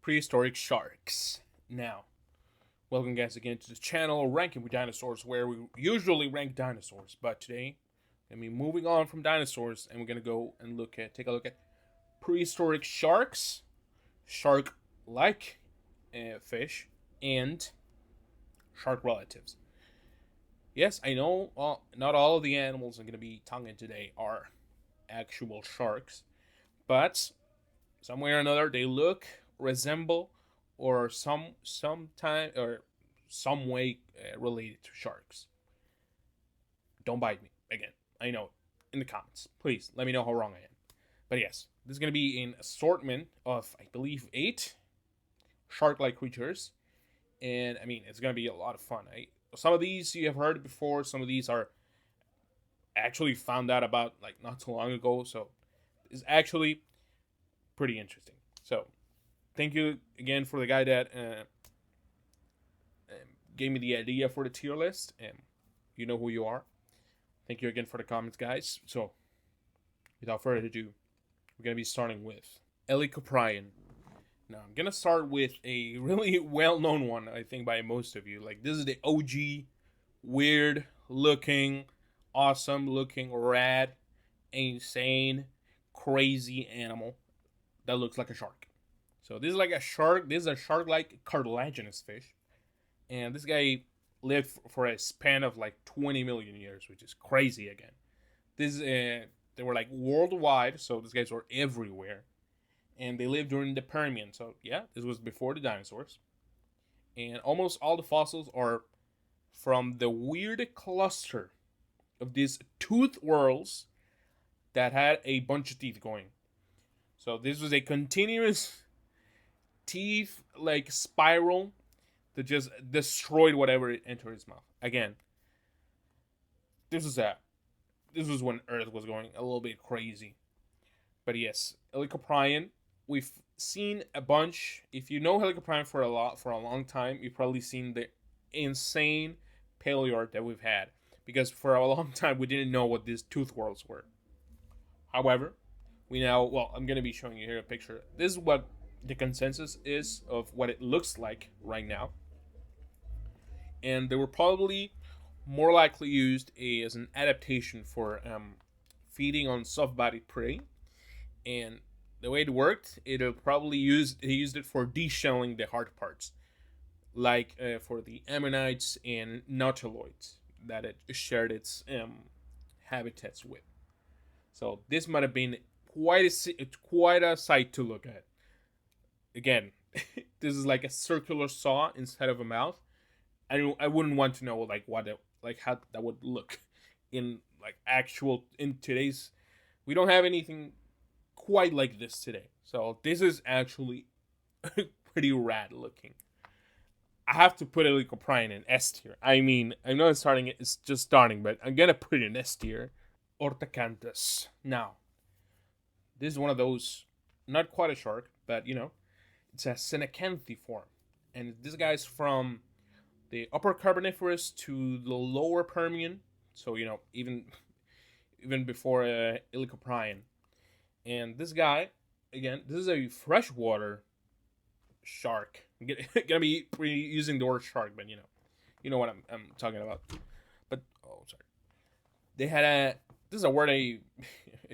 prehistoric sharks. Now, welcome guys again to the channel Ranking with Dinosaurs, where we usually rank dinosaurs, but today we're gonna be moving on from dinosaurs and we're gonna go and take a look at prehistoric sharks, shark-like fish, and shark relatives. Yes, I know not all of the animals I'm gonna be tonguing today are actual sharks, but some way or another they look, resemble, or some way related to sharks. Don't bite me again. I know. In the comments, please let me know how wrong I am. But yes, this is gonna be an assortment of, I believe, 8 shark-like creatures, and I mean it's gonna be a lot of fun. Some of these you have heard before. Some of these are actually found out about like not too long ago, so it's actually pretty interesting. So thank you again for the guy that gave me the idea for the tier list, and you know who you are. Thank you again for the comments, guys. So without further ado, we're gonna be starting with HELICOPRION. Now I'm gonna start with a really well-known one, I think, by most of you. Like, this is the OG weird looking, awesome looking, rad, insane, crazy animal that looks like a shark. So this is like a shark. This is a shark-like cartilaginous fish, and this guy lived for a span of like 20 million years, which is crazy. Again, they were like worldwide, so these guys were everywhere, and they lived during the Permian. So yeah, this was before the dinosaurs, and almost all the fossils are from the weird cluster of these tooth whorls that had a bunch of teeth going. So this was a continuous teeth like spiral that just destroyed whatever it entered its mouth. Again, this was when Earth was going a little bit crazy. But yes, HELICOPRION, we've seen a bunch. If you know HELICOPRION for a long time, you've probably seen the insane paleoart that we've had, because for a long time we didn't know what these tooth whorls were. However, I'm going to be showing you here a picture. This is what the consensus is of what it looks like right now. And they were probably more likely used as an adaptation for feeding on soft-bodied prey. And the way it worked, they used it for deshelling the hard parts, like for the ammonites and nautiloids that it shared its habitats with. So this might have been quite a sight to look at. Again, this is like a circular saw instead of a mouth. I wouldn't want to know how that would look in today's. We don't have anything quite like this today. So this is actually pretty rad looking. I have to put HELICOPRION in S tier. I mean, I'm not starting it; it's just starting, but I'm gonna put it in S tier. ORTHACANTHUS. Now, this is one of those, not quite a shark, but it's a coelacanthiform, and this guy's from the upper Carboniferous to the lower Permian. So even before HELICOPRION, and this guy, again, this is a freshwater shark. I'm gonna be using the word shark, but you know what I'm talking about. But sorry, they had this is a word I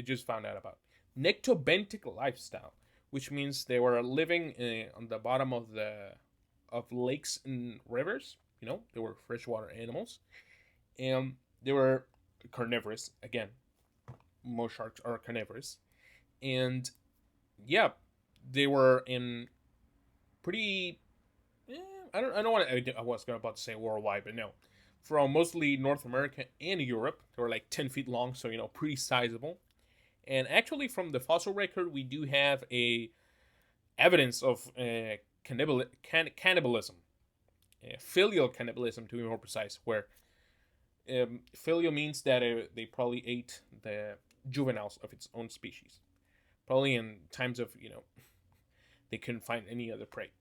just found out about. Nectobentic lifestyle, which means they were living on the bottom of lakes and rivers. They were freshwater animals, and they were carnivorous. Again, most sharks are carnivorous, and yeah, they were in pretty. I was about to say worldwide, but no, from mostly North America and Europe. They were like 10 feet long, so pretty sizable. And actually, from the fossil record, we do have evidence of cannibalism, filial cannibalism to be more precise. Where filial means that they probably ate the juveniles of its own species, probably in times of they couldn't find any other prey.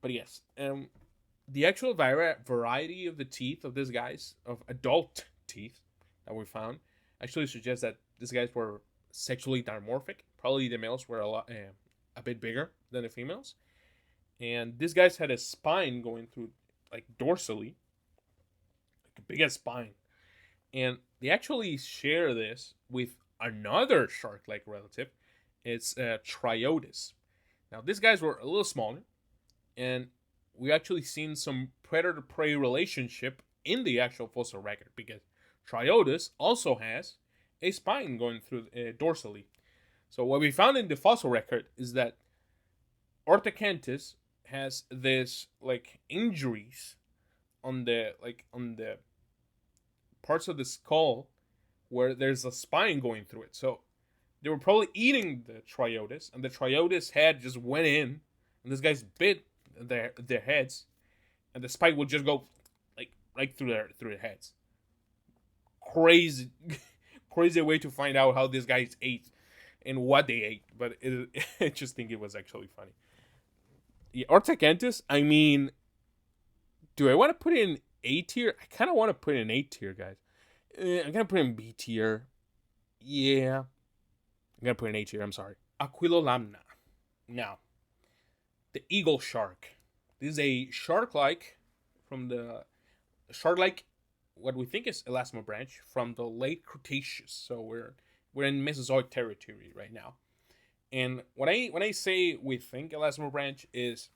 But yes, the actual variety of the teeth of these guys, of adult teeth that we found, actually suggests that these guys were sexually dimorphic. Probably the males were a bit bigger than the females, And this guy's had a spine going through, like, dorsally, like a big ass spine. And they actually share this with another shark-like relative. It's Triodus. Now, these guys were a little smaller, and we actually seen some predator-prey relationship in the actual fossil record, because Triodus also has a spine going through dorsally. So what we found in the fossil record is that ORTHACANTHUS has this, like, injuries on the parts of the skull where there's a spine going through it. So they were probably eating the Triodus, and the Triodus head just went in, and this guy's bit their heads, and the spike would just go like right through their heads. Crazy, crazy way to find out how these guys ate and what they ate, but I just think it was actually funny. Yeah, ORTHACANTHUS, I mean, do I want to put it in A tier? I kind of want to put it in A tier, guys. I'm gonna put it in B tier. Yeah, I'm gonna put it in A tier. I'm sorry. AQUILOLAMNA. Now, the eagle shark. This is a shark-like from the shark-like, what we think is elasmo branch from the late Cretaceous. So we're in Mesozoic territory right now. And when I say we think elasmo branch is,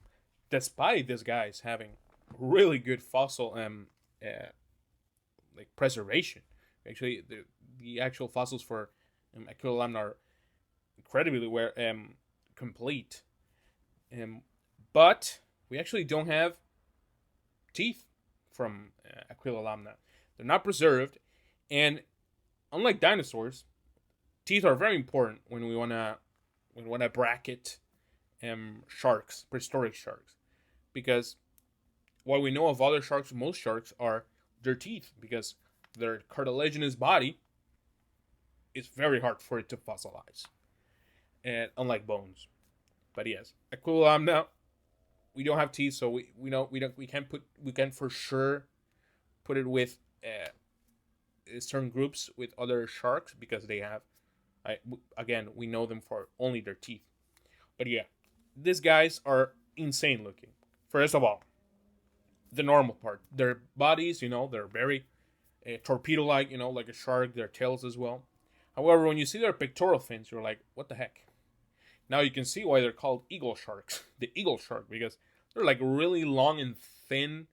despite this guy's having really good fossil like preservation. Actually, the actual fossils for AQUILOLAMNA are incredibly complete. But we actually don't have teeth from AQUILOLAMNA. They're not preserved, and unlike dinosaurs, teeth are very important when we wanna bracket sharks, prehistoric sharks, because what we know of other sharks, most sharks, are their teeth, because their cartilaginous body is very hard for it to fossilize, and unlike bones. But yes, AQUILOLAMNA, we don't have teeth, so we can for sure put it with certain groups with other sharks, because they have, again, we know them for only their teeth. But yeah, these guys are insane looking. First of all, the normal part, their bodies, they're very torpedo-like, like a shark. Their tails as well. However, when you see their pectoral fins, you're like, what the heck? Now you can see why they're called eagle sharks. The eagle shark, because they're like really long and thin,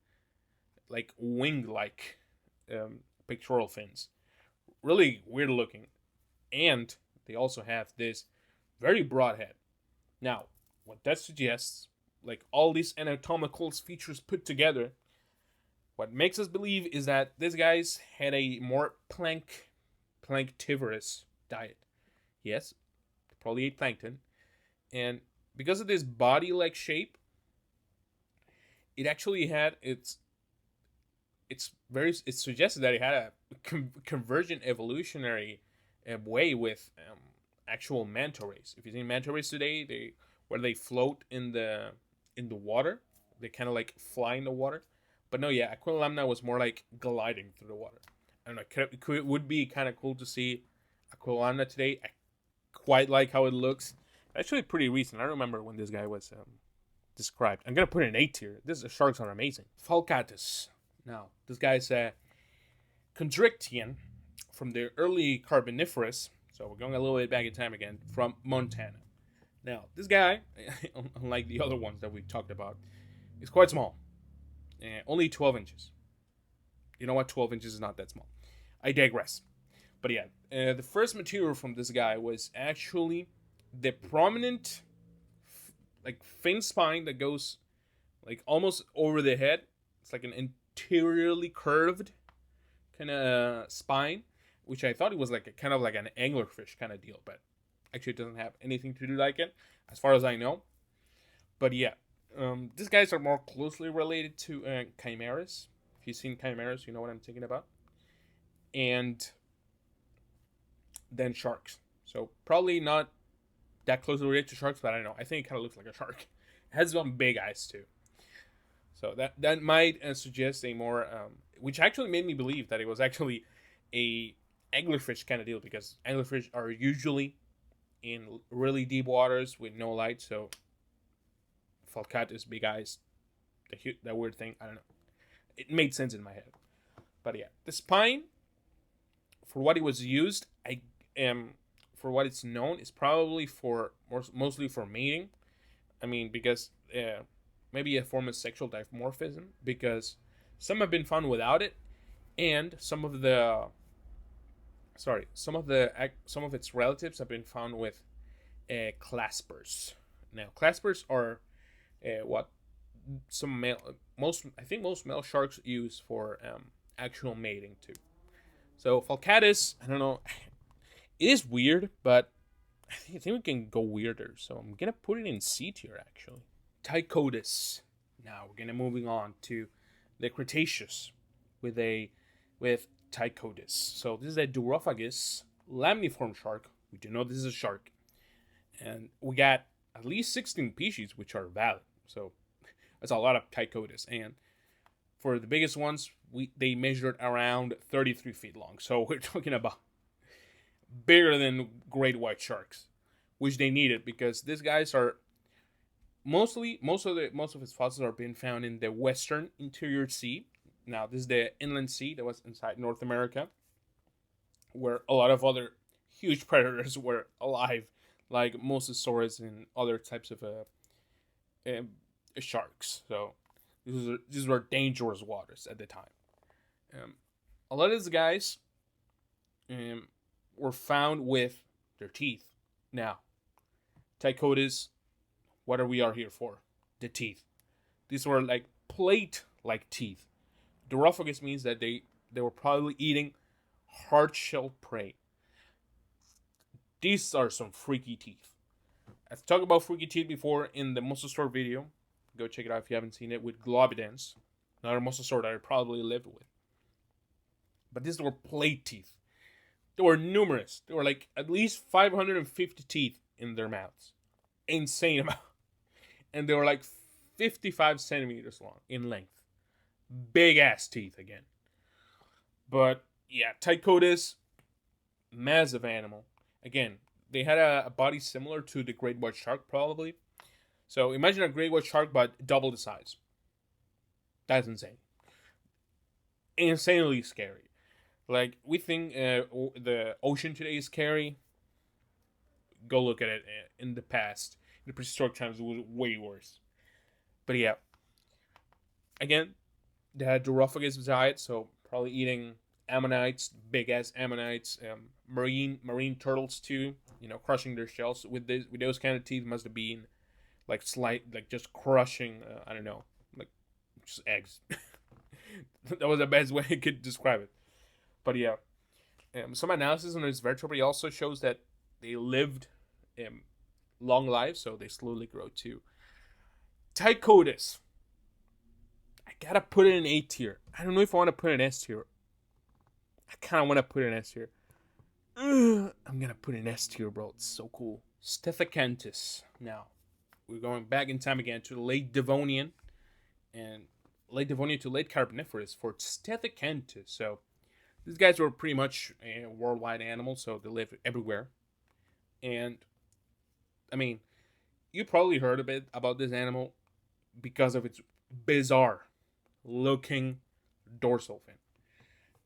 like wing-like pectoral fins. Really weird looking. And they also have this very broad head. Now, what that suggests, like all these anatomical features put together, what makes us believe is that these guys had a more planktivorous diet. Yes, probably ate plankton. And because of this body-like shape, it actually had it suggested that it had a convergent evolutionary way with actual manta rays. If you see manta rays today, where they float in the water, they kind of like fly in the water. But no, yeah, AQUILOLAMNA was more like gliding through the water. I don't know, it would be kind of cool to see AQUILOLAMNA today. I quite like how it looks. Actually, pretty recent. I remember when this guy was described. I'm gonna put it in A tier. The sharks are amazing. FALCATUS. Now, this guy's a chondrichthyon from the early Carboniferous. So we're going a little bit back in time again, from Montana. Now, this guy, unlike the other ones that we talked about, is quite small. Only 12 inches. You know what? 12 inches is not that small. I digress. But yeah, the first material from this guy was actually the prominent like fin spine that goes like almost over the head. It's like an interiorly curved kind of spine, which I thought it was like a kind of like an anglerfish kind of deal, but actually it doesn't have anything to do like it, as far as I know. But yeah, these guys are more closely related to chimeras. If you've seen chimeras, you know what I'm thinking about. And then sharks. So probably not that closely related to sharks, but I don't know. I think it kind of looks like a shark. It has some big eyes too. So that might suggest a more, which actually made me believe that it was actually a anglerfish kind of deal, because anglerfish are usually in really deep waters with no light. So Falcatus, big eyes, that weird thing. I don't know. It made sense in my head. But yeah, the spine, for what it was used, for what it's known, is probably mostly for mating. I mean, because maybe a form of sexual dimorphism, because some have been found without it, and some of its relatives have been found with claspers. Now, claspers are what most male sharks use for actual mating too. So Falcatus, I don't know, it is weird, but I think we can go weirder. So I'm gonna put it in C tier actually. PTYCHODUS. Now we're gonna moving on to the Cretaceous with PTYCHODUS. So this is a Durophagous lamniform shark. We do know this is a shark, and we got at least 16 species which are valid. So that's a lot of PTYCHODUS, and for the biggest ones, they measured around 33 feet long. So we're talking about bigger than great white sharks, which they needed because these guys are most of its fossils are being found in the western interior sea. Now this is the inland sea that was inside North America, where a lot of other huge predators were alive, like Mosasaurus and other types of sharks. So these were dangerous waters at the time. A lot of these guys were found with their teeth. Now, PTYCHODUS, what are we here for? The teeth. These were like plate-like teeth. Durophagous means that they were probably eating hard-shelled prey. These are some freaky teeth. I've talked about freaky teeth before in the Mosasaur video. Go check it out if you haven't seen it, with Globidens, another Mosasaur that I probably lived with. But these were plate teeth. They were numerous. There were like at least 550 teeth in their mouths. Insane amount. And they were like 55 centimeters long in length. Big ass teeth again. But yeah, PTYCHODUS, massive animal. Again, they had a body similar to the great white shark probably. So imagine a great white shark but double the size. That's insane. Insanely scary. Like, we think the ocean today is scary. Go look at it in the past. In the prehistoric times, it was way worse. But yeah. Again, they had Durophagous diet, so probably eating ammonites, big-ass ammonites, marine turtles too, crushing their shells. With those kind of teeth must have been, just crushing, I don't know, like, just eggs. That was the best way I could describe it. But yeah, some analysis on its vertebrae also shows that they lived long lives, so they slowly grow too. PTYCHODUS. I gotta put it in A tier. I don't know if I want to put it in S tier. I kind of want to put it in S tier. I'm gonna put it in S tier, bro. It's so cool. STETHACANTHUS. Now, we're going back in time again to the late Devonian to late Carboniferous for STETHACANTHUS. So these guys were pretty much a worldwide animal, so they live everywhere. And, I mean, you probably heard a bit about this animal because of its bizarre looking dorsal fin.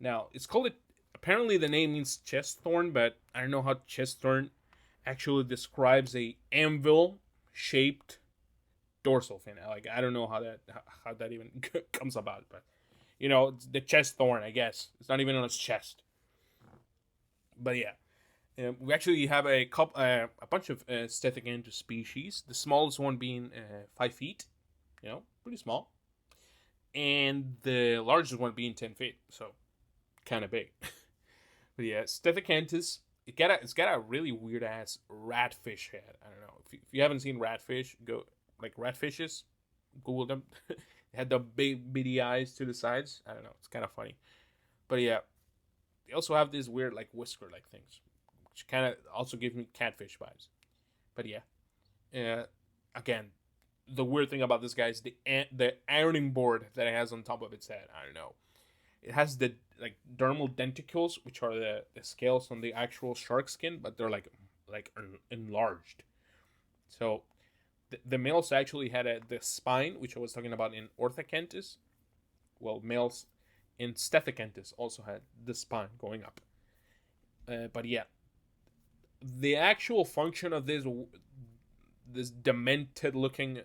Now, it's called apparently the name means chest thorn, but I don't know how chest thorn actually describes a anvil-shaped dorsal fin. Like, I don't know how that even comes about, but the chest thorn, I guess. It's not even on its chest. But yeah, we actually have a bunch of STETHACANTHUS species. The smallest one being 5 feet, pretty small, and the largest one being 10 feet. So kind of big. But yeah, STETHACANTHUS. It's got a really weird ass ratfish head. I don't know if you haven't seen ratfish, go like ratfishes, Google them. They had the big bitty eyes to the sides. I don't know. It's kind of funny. But yeah, they also have these weird like whisker like things, which kind of also give me catfish vibes. But yeah, again, the weird thing about this guy is the ironing board that it has on top of its head. I don't know. It has the like dermal denticles, which are the scales on the actual shark skin, but they're like enlarged. So the males actually had the spine, which I was talking about in Orthacanthus. Well, males in Stethacanthus also had the spine going up. But yeah, the actual function of this demented looking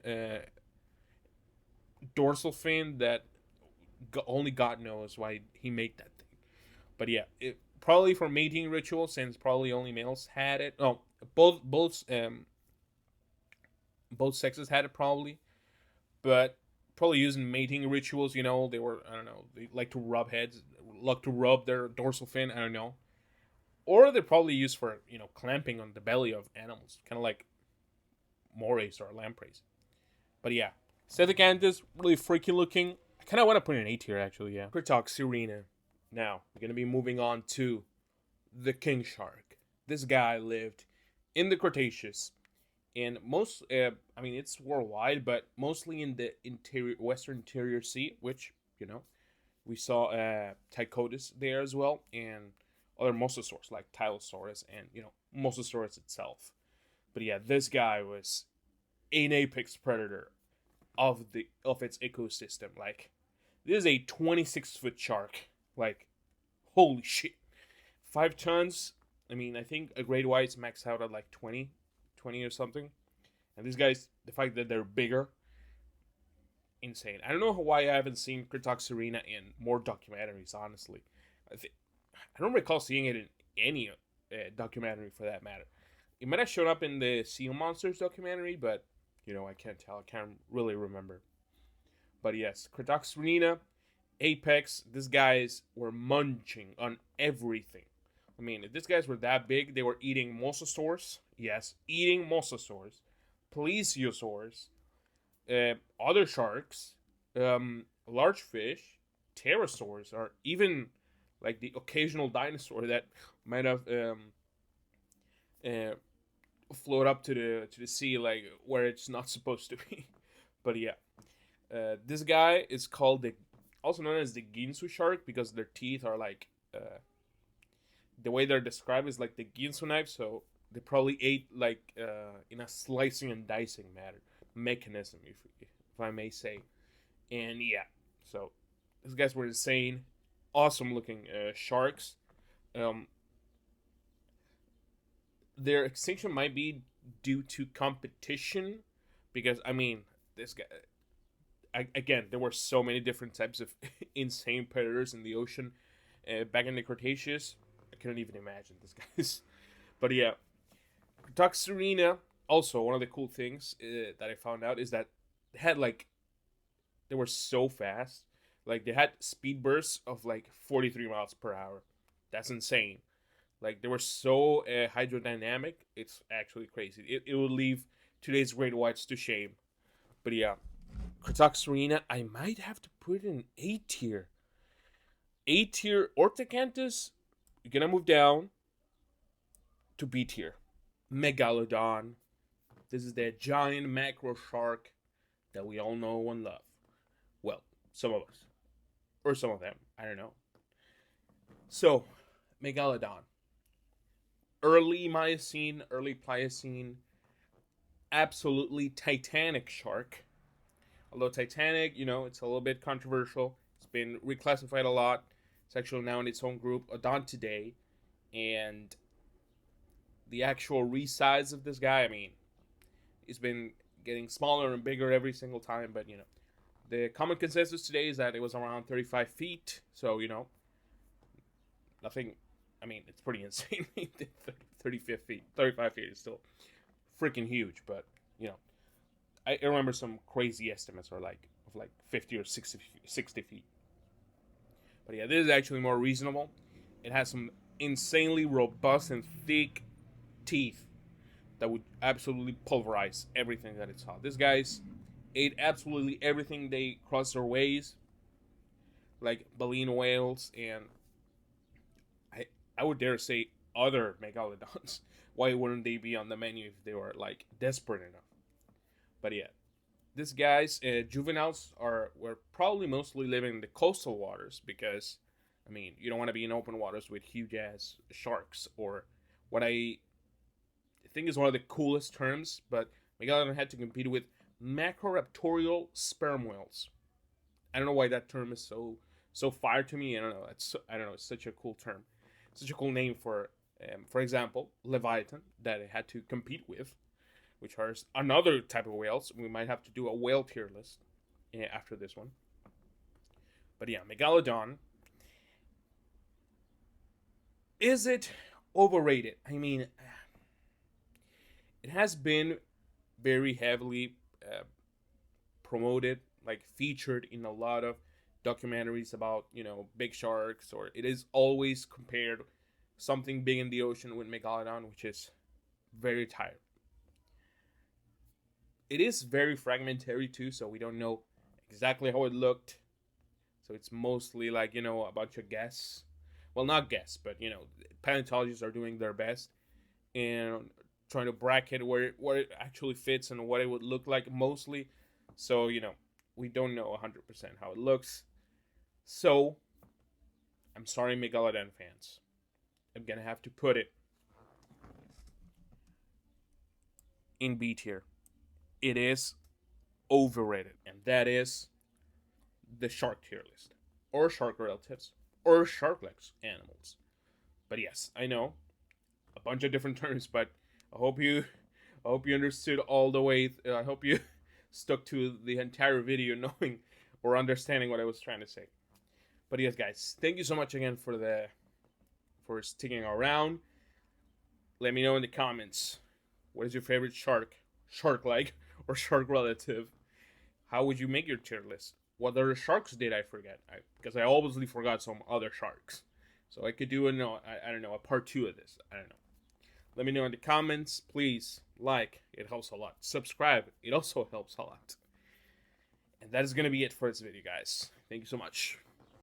dorsal fin that only God knows why he made that thing. But yeah, probably for mating rituals, since probably only males had it. No, both sexes had it probably, but probably using mating rituals. You know, they were, I don't know, they like to rub heads, like to rub their dorsal fin. I don't know, or they're probably used for, you know, clamping on the belly of animals, kind of like morays or lampreys. But yeah, Stethacanthus, really freaky looking. I kind of want to put an A tier actually. Yeah, CRETOXYRHINA. Now we're gonna be moving on to the king shark. This guy lived in the Cretaceous, and I mean, it's worldwide, but mostly in the western interior sea, which, you know, we saw PTYCHODUS there as well, and other mosasaurs like Tylosaurus and, you know, Mosasaurus itself. But yeah, this guy was an apex predator of its ecosystem. Like, this is a 26-foot shark. Like, holy shit. 5 tons. I mean, I think a great white's max out at like 20 or something. And these guys, the fact that they're bigger, insane. I don't know why I haven't seen CRETOXYRHINA in more documentaries, honestly. I don't recall seeing it in any documentary for that matter. It might have shown up in the Sea Monsters documentary, but, you know, I can't tell. I can't really remember. But yes, CRETOXYRHINA, apex, these guys were munching on everything. I mean, if these guys were that big, they were eating mosasaurs. Yes, eating mosasaurs, plesiosaurs, other sharks, large fish, pterosaurs, or even like the occasional dinosaur that might have float up to the sea, like where it's not supposed to be. But yeah, this guy is called also known as the Ginsu shark because their teeth are like the way they're described is like the Ginsu knife. So they probably ate like in a slicing and dicing mechanism, if I may say. And yeah, so these guys were insane, awesome looking sharks. Their extinction might be due to competition, because I mean, this guy. Again, there were so many different types of insane predators in the ocean back in the Cretaceous. I couldn't even imagine these guys. But yeah, CRETOXYRHINA, also one of the cool things that I found out is that they were so fast. Like, they had speed bursts of like 43 miles per hour. That's insane. Like, they were so hydrodynamic. It's actually crazy. It would leave today's great whites to shame. But yeah, CRETOXYRHINA, I might have to put it in A tier. A tier ORTHACANTHUS, you're gonna move down to B tier. MEGALODON. This is the giant macro shark that we all know and love. Well, some of us. Or some of them. I don't know. So, MEGALODON. Early Miocene, early Pliocene. Absolutely titanic shark. Although Titanic, you know, it's a little bit controversial. It's been reclassified a lot. It's actually now in its own group, Odontidae. And the actual resize of this guy, I mean, it's been getting smaller and bigger every single time. But, you know, the common consensus today is that it was around 35 feet. So, you know, nothing, I mean, it's pretty insane. 35 feet is still freaking huge. But, you know, I remember some crazy estimates are like 50 or 60 feet. But yeah, this is actually more reasonable. It has some insanely robust and thick teeth that would absolutely pulverize everything that it saw. These guys ate absolutely everything they crossed their ways, like baleen whales, and I would dare say other megalodons. Why wouldn't they be on the menu if they were like desperate enough? But yeah, these guys, juveniles, were probably mostly living in the coastal waters because, I mean, you don't want to be in open waters with huge ass sharks, or what I think is one of the coolest terms, but Megalodon had to compete with macroraptorial sperm whales. I don't know why that term is so fire to me. I don't know. I don't know. It's such a cool term, such a cool name for example, Leviathan that it had to compete with, which are another type of whales. We might have to do a whale tier list after this one. But yeah, Megalodon. Is it overrated? I mean, it has been very heavily promoted, like featured in a lot of documentaries about, big sharks, or it is always compared something big in the ocean with Megalodon, which is very tired. It is very fragmentary too, so we don't know exactly how it looked. So it's mostly like, a bunch of guess. Well, not guess, but, paleontologists are doing their best and trying to bracket where it actually fits and what it would look like mostly. So, we don't know 100% how it looks. So, I'm sorry, Megalodon fans. I'm going to have to put it in B tier. It is overrated, and that is the shark tier list, or shark relatives, or shark-like animals. But yes, I know a bunch of different terms, but I hope you understood all the way. I hope you stuck to the entire video, knowing or understanding what I was trying to say. But yes, guys, thank you so much again for sticking around. Let me know in the comments, what is your favorite shark-like or shark relative? How would you make your tier list? What other sharks did I forget? Because I obviously forgot some other sharks. So I could do a part 2 of this. I don't know. Let me know in the comments. Please like. It helps a lot. Subscribe. It also helps a lot. And that is going to be it for this video, guys. Thank you so much.